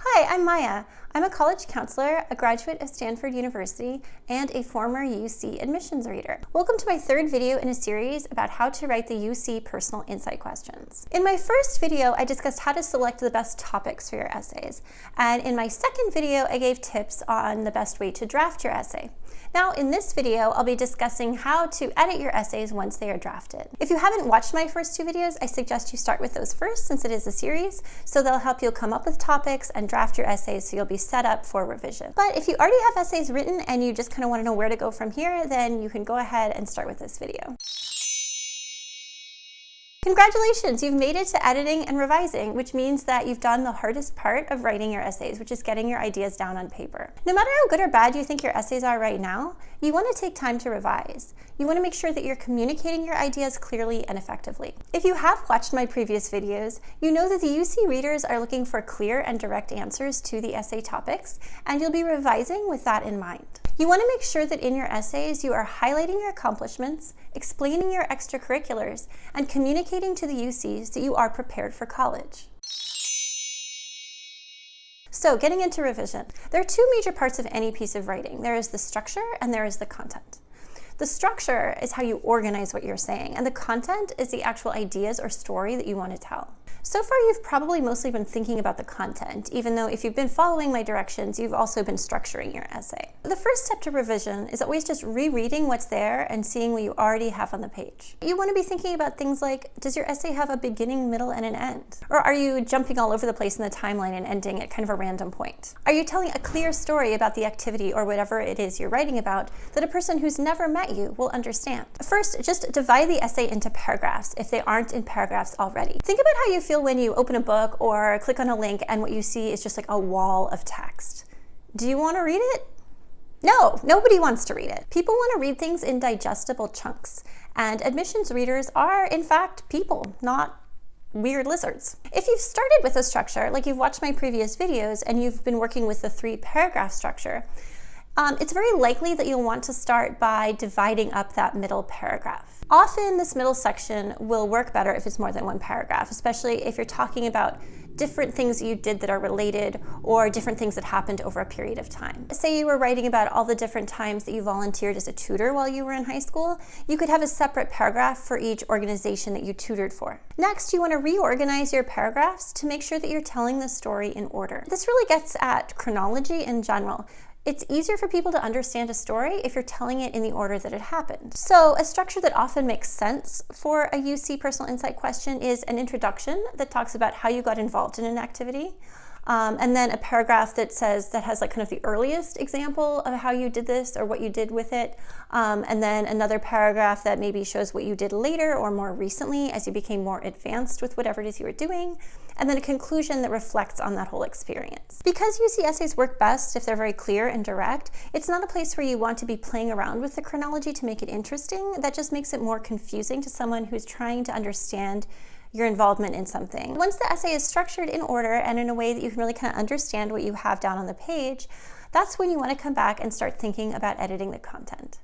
Hi, I'm Maya. I'm a college counselor, a graduate of Stanford University, and a former UC admissions reader. Welcome to my third video in a series about how to write the UC personal insight questions. In my first video, I discussed how to select the best topics for your essays. And in my second video, I gave tips on the best way to draft your essay. Now, in this video, I'll be discussing how to edit your essays once they are drafted. If you haven't watched my first two videos, I suggest you start with those first since it is a series, so they'll help you come up with topics and draft your essays so you'll be set up for revision. But if you already have essays written and you just kind of want to know where to go from here, then you can go ahead and start with this video. Congratulations, you've made it to editing and revising, which means that you've done the hardest part of writing your essays, which is getting your ideas down on paper. No matter how good or bad you think your essays are right now, you want to take time to revise. You want to make sure that you're communicating your ideas clearly and effectively. If you have watched my previous videos, you know that the UC readers are looking for clear and direct answers to the essay topics, and you'll be revising with that in mind. You want to make sure that in your essays you are highlighting your accomplishments, explaining your extracurriculars, and communicating to the UCs that you are prepared for college. So, getting into revision. There are two major parts of any piece of writing. There is the structure and there is the content. The structure is how you organize what you're saying, and the content is the actual ideas or story that you want to tell. So far, you've probably mostly been thinking about the content, even though if you've been following my directions, you've also been structuring your essay. The first step to revision is always just rereading what's there and seeing what you already have on the page. You want to be thinking about things like, does your essay have a beginning, middle, and an end? Or are you jumping all over the place in the timeline and ending at kind of a random point? Are you telling a clear story about the activity or whatever it is you're writing about that a person who's never met you will understand? First, just divide the essay into paragraphs if they aren't in paragraphs already. Think about how you feel when you open a book or click on a link and what you see is just like a wall of text. Do you want to read it? No, nobody wants to read it. People want to read things in digestible chunks, and admissions readers are, in fact, people, not weird lizards. If you've started with a structure, like you've watched my previous videos and you've been working with the 3-paragraph structure, it's very likely that you'll want to start by dividing up that middle paragraph. Often this middle section will work better if it's more than one paragraph, especially if you're talking about different things you did that are related or different things that happened over a period of time. Say you were writing about all the different times that you volunteered as a tutor while you were in high school, you could have a separate paragraph for each organization that you tutored for. Next, you want to reorganize your paragraphs to make sure that you're telling the story in order. This really gets at chronology in general. It's easier for people to understand a story if you're telling it in the order that it happened. So a structure that often makes sense for a UC personal insight question is an introduction that talks about how you got involved in an activity. And then a paragraph that has like kind of the earliest example of how you did this or what you did with it. And then another paragraph that maybe shows what you did later or more recently as you became more advanced with whatever it is you were doing. And then a conclusion that reflects on that whole experience. Because UC essays work best if they're very clear and direct, it's not a place where you want to be playing around with the chronology to make it interesting. That just makes it more confusing to someone who's trying to understand your involvement in something. Once the essay is structured in order and in a way that you can really kind of understand what you have down on the page, that's when you want to come back and start thinking about editing the content.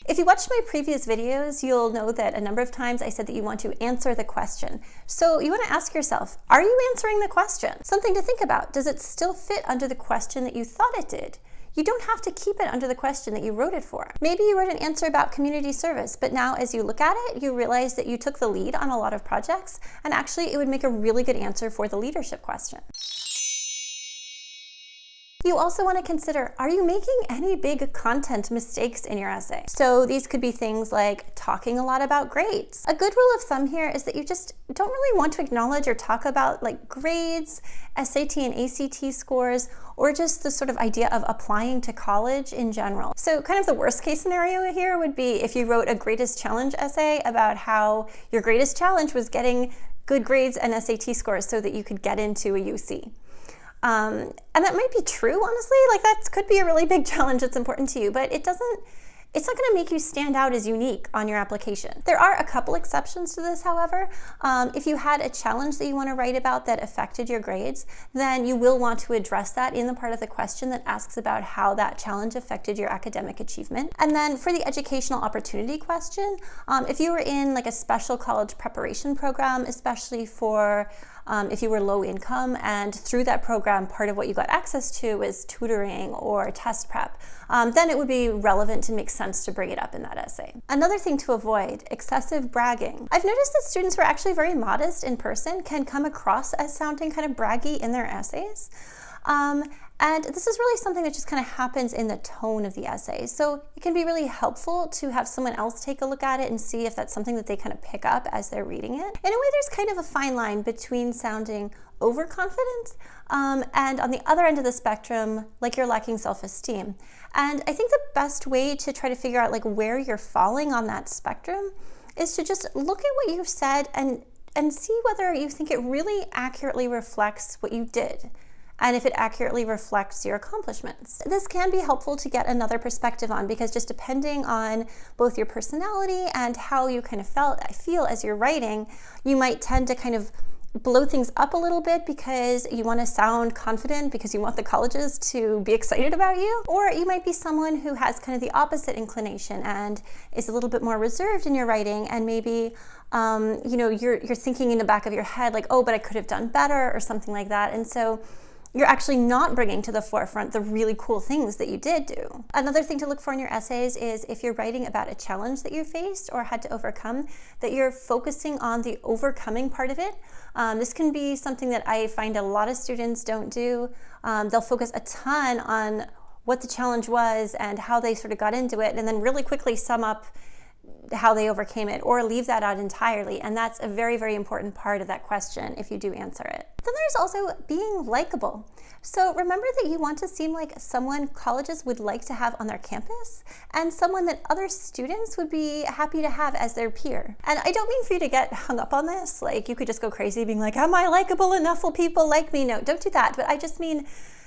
If you watched my previous videos, you'll know that a number of times I said that you want to answer the question. So you want to ask yourself, are you answering the question? Something to think about. Does it still fit under the question that you thought it did? You don't have to keep it under the question that you wrote it for. Maybe you wrote an answer about community service, but now as you look at it, you realize that you took the lead on a lot of projects, and actually it would make a really good answer for the leadership question. You also want to consider, are you making any big content mistakes in your essay? So these could be things like talking a lot about grades. A good rule of thumb here is that you just don't really want to acknowledge or talk about like grades, SAT and ACT scores, or just the sort of idea of applying to college in general. So kind of the worst case scenario here would be if you wrote a greatest challenge essay about how your greatest challenge was getting good grades and SAT scores so that you could get into a UC. And that might be true, honestly. Like that could be a really big challenge that's important to you, but it's not going to make you stand out as unique on your application. There are a couple exceptions to this, however. If you had a challenge that you want to write about that affected your grades, then you will want to address that in the part of the question that asks about how that challenge affected your academic achievement. And then for the educational opportunity question, if you were in like a special college preparation program, especially for if you were low income, and through that program, part of what you got access to was tutoring or test prep, then it would be relevant to make sense to bring it up in that essay. Another thing to avoid, excessive bragging. I've noticed that students who are actually very modest in person can come across as sounding kind of braggy in their essays. And this is really something that just kind of happens in the tone of the essay. So it can be really helpful to have someone else take a look at it and see if that's something that they kind of pick up as they're reading it. In a way, there's kind of a fine line between sounding overconfident and on the other end of the spectrum, like you're lacking self-esteem. And I think the best way to try to figure out like where you're falling on that spectrum is to just look at what you've said and see whether you think it really accurately reflects what you did, and if it accurately reflects your accomplishments. This can be helpful to get another perspective on, because just depending on both your personality and how you kind of feel as you're writing, you might tend to kind of blow things up a little bit because you want to sound confident because you want the colleges to be excited about you. Or you might be someone who has kind of the opposite inclination and is a little bit more reserved in your writing, and maybe you're thinking in the back of your head like, oh, but I could have done better or something like that. And so you're actually not bringing to the forefront the really cool things that you did do. Another thing to look for in your essays is if you're writing about a challenge that you faced or had to overcome, that you're focusing on the overcoming part of it. This can be something that I find a lot of students don't do. They'll focus a ton on what the challenge was and how they sort of got into it, and then really quickly sum up how they overcame it, or leave that out entirely. And that's a very, very important part of that question if you do answer it. Then there's also being likable. So remember that you want to seem like someone colleges would like to have on their campus, and someone that other students would be happy to have as their peer. And I don't mean for you to get hung up on this, like you could just go crazy being like, am I likable enough? Will people like me? No, don't do that. But I just mean,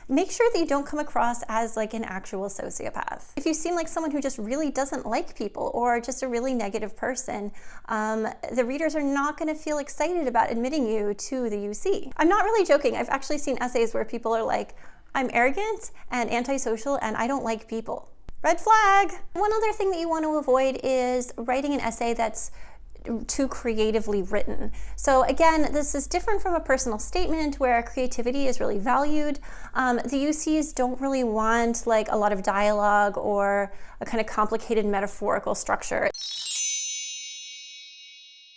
make sure that you don't come across as like an actual sociopath. If you seem like someone who just really doesn't like people, or just a really negative person, the readers are not going to feel excited about admitting you to the UC. I'm not really joking. I've actually seen essays where people are like, I'm arrogant and antisocial and I don't like people. Red flag! One other thing that you want to avoid is writing an essay that's too creatively written. So again, this is different from a personal statement where creativity is really valued. The UCs don't really want like a lot of dialogue or a kind of complicated metaphorical structure.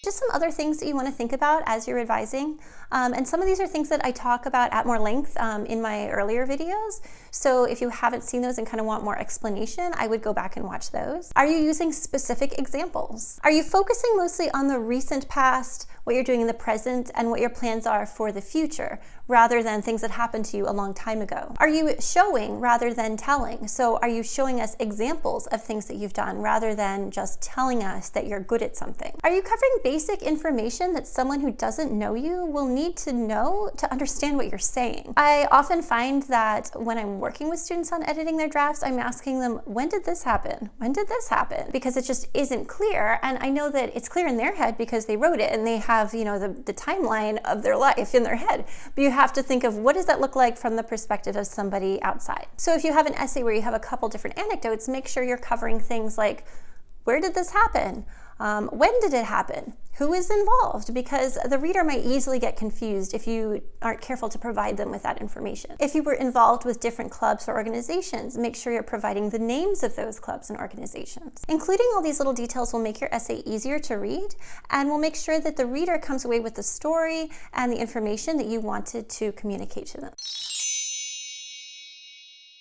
Just some other things that you want to think about as you're advising. And some of these are things that I talk about at more length in my earlier videos. So if you haven't seen those and kind of want more explanation, I would go back and watch those. Are you using specific examples? Are you focusing mostly on the recent past, what you're doing in the present, and what your plans are for the future, rather than things that happened to you a long time ago? Are you showing rather than telling? So are you showing us examples of things that you've done rather than just telling us that you're good at something? Are you covering basic information that someone who doesn't know you will need to know to understand what you're saying? I often find that when I'm working with students on editing their drafts, I'm asking them, when did this happen? When did this happen? Because it just isn't clear. And I know that it's clear in their head because they wrote it and they have, the timeline of their life in their head. But you have to think of, what does that look like from the perspective of somebody outside? So if you have an essay where you have a couple different anecdotes, make sure you're covering things like, where did this happen? When did it happen? Who is involved? Because the reader might easily get confused if you aren't careful to provide them with that information. If you were involved with different clubs or organizations, make sure you're providing the names of those clubs and organizations. Including all these little details will make your essay easier to read and will make sure that the reader comes away with the story and the information that you wanted to communicate to them.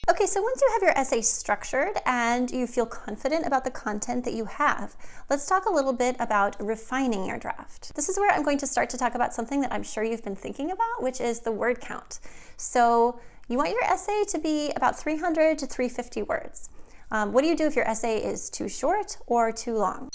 Okay, so once you have your essay structured and you feel confident about the content that you have, let's talk a little bit about refining your draft. This is where I'm going to start to talk about something that I'm sure you've been thinking about, which is the word count. So you want your essay to be about 300 to 350 words. What do you do if your essay is too short or too long?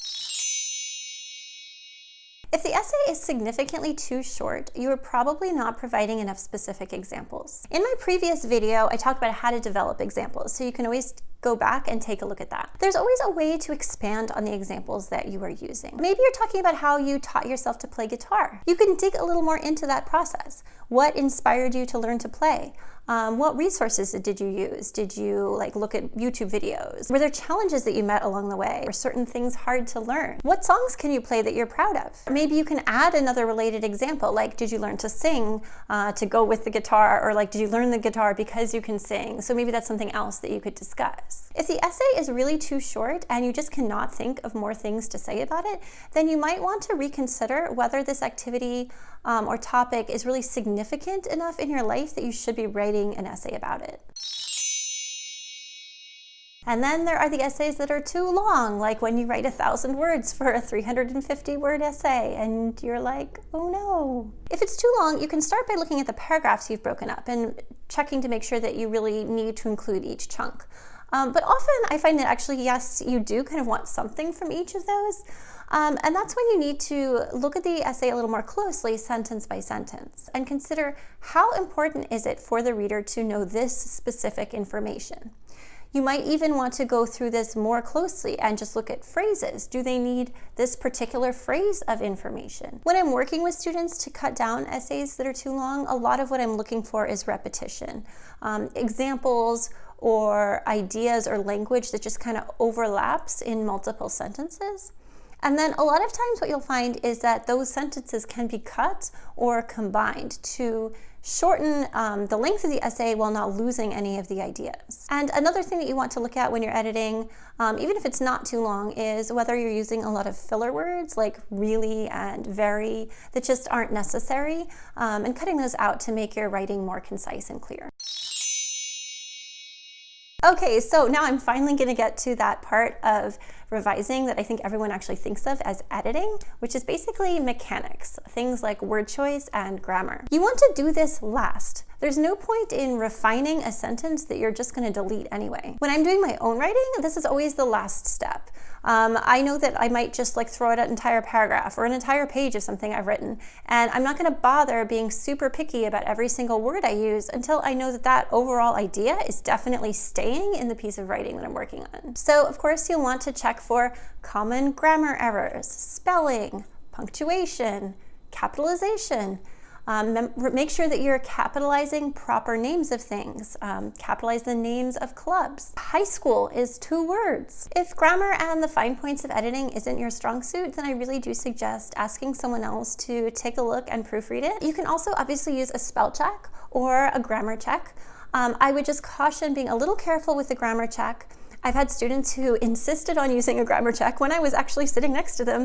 If the essay is significantly too short, you are probably not providing enough specific examples. In my previous video, I talked about how to develop examples, so you can always go back and take a look at that. There's always a way to expand on the examples that you are using. Maybe you're talking about how you taught yourself to play guitar. You can dig a little more into that process. What inspired you to learn to play? What resources did you use? Did you look at YouTube videos? Were there challenges that you met along the way? Were certain things hard to learn? What songs can you play that you're proud of? Maybe you can add another related example, like did you learn to sing to go with the guitar, or did you learn the guitar because you can sing? So maybe that's something else that you could discuss. If the essay is really too short and you just cannot think of more things to say about it, then you might want to reconsider whether this activity or topic is really significant enough in your life that you should be writing an essay about it. And then there are the essays that are too long, like when you write 1,000 words for a 350-word essay and you're like, oh no. If it's too long, you can start by looking at the paragraphs you've broken up and checking to make sure that you really need to include each chunk. But often I find that actually, yes, you do kind of want something from each of those. And that's when you need to look at the essay a little more closely, sentence by sentence, and consider how important is it for the reader to know this specific information. You might even want to go through this more closely and just look at phrases. Do they need this particular phrase of information? When I'm working with students to cut down essays that are too long, a lot of what I'm looking for is repetition. Examples or ideas or language that just kind of overlaps in multiple sentences. And then a lot of times what you'll find is that those sentences can be cut or combined to shorten the length of the essay while not losing any of the ideas. And another thing that you want to look at when you're editing, even if it's not too long, is whether you're using a lot of filler words like really and very that just aren't necessary, and cutting those out to make your writing more concise and clear. Okay, so now I'm finally going to get to that part of revising that I think everyone actually thinks of as editing, which is basically mechanics, things like word choice and grammar. You want to do this last. There's no point in refining a sentence that you're just going to delete anyway. When I'm doing my own writing, this is always the last step. I know that I might just throw out an entire paragraph or an entire page of something I've written, and I'm not going to bother being super picky about every single word I use until I know that that overall idea is definitely staying in the piece of writing that I'm working on. So of course you'll want to check for common grammar errors, spelling, punctuation, capitalization. Make sure that you're capitalizing proper names of things. Capitalize the names of clubs. High school is 2 words. If grammar and the fine points of editing isn't your strong suit, then I really do suggest asking someone else to take a look and proofread it. You can also obviously use a spell check or a grammar check. I would just caution being a little careful with the grammar check. I've had students who insisted on using a grammar check when I was actually sitting next to them,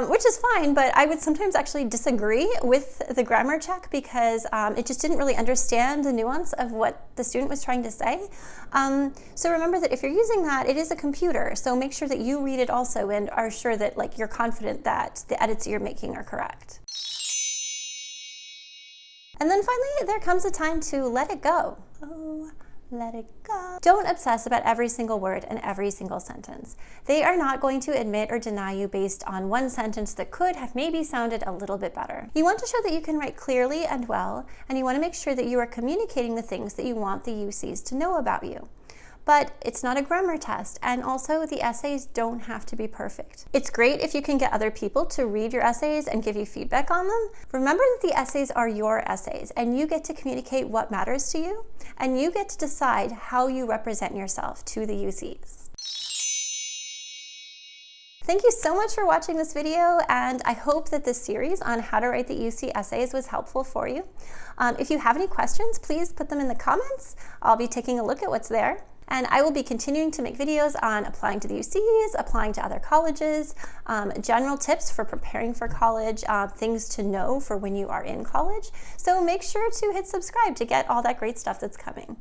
which is fine, but I would sometimes actually disagree with the grammar check because it just didn't really understand the nuance of what the student was trying to say. So remember that if you're using that, it is a computer, so make sure that you read it also and are sure that you're confident that the edits that you're making are correct. And then finally, there comes a time to let it go. Oh, let it go. Don't obsess about every single word and every single sentence. They are not going to admit or deny you based on one sentence that could have maybe sounded a little bit better. You want to show that you can write clearly and well, and you want to make sure that you are communicating the things that you want the UCs to know about you. But it's not a grammar test, and also the essays don't have to be perfect. It's great if you can get other people to read your essays and give you feedback on them. Remember that the essays are your essays, and you get to communicate what matters to you, and you get to decide how you represent yourself to the UCs. Thank you so much for watching this video, and I hope that this series on how to write the UC essays was helpful for you. If you have any questions, please put them in the comments. I'll be taking a look at what's there. And I will be continuing to make videos on applying to the UCs, applying to other colleges, general tips for preparing for college, things to know for when you are in college. So make sure to hit subscribe to get all that great stuff that's coming.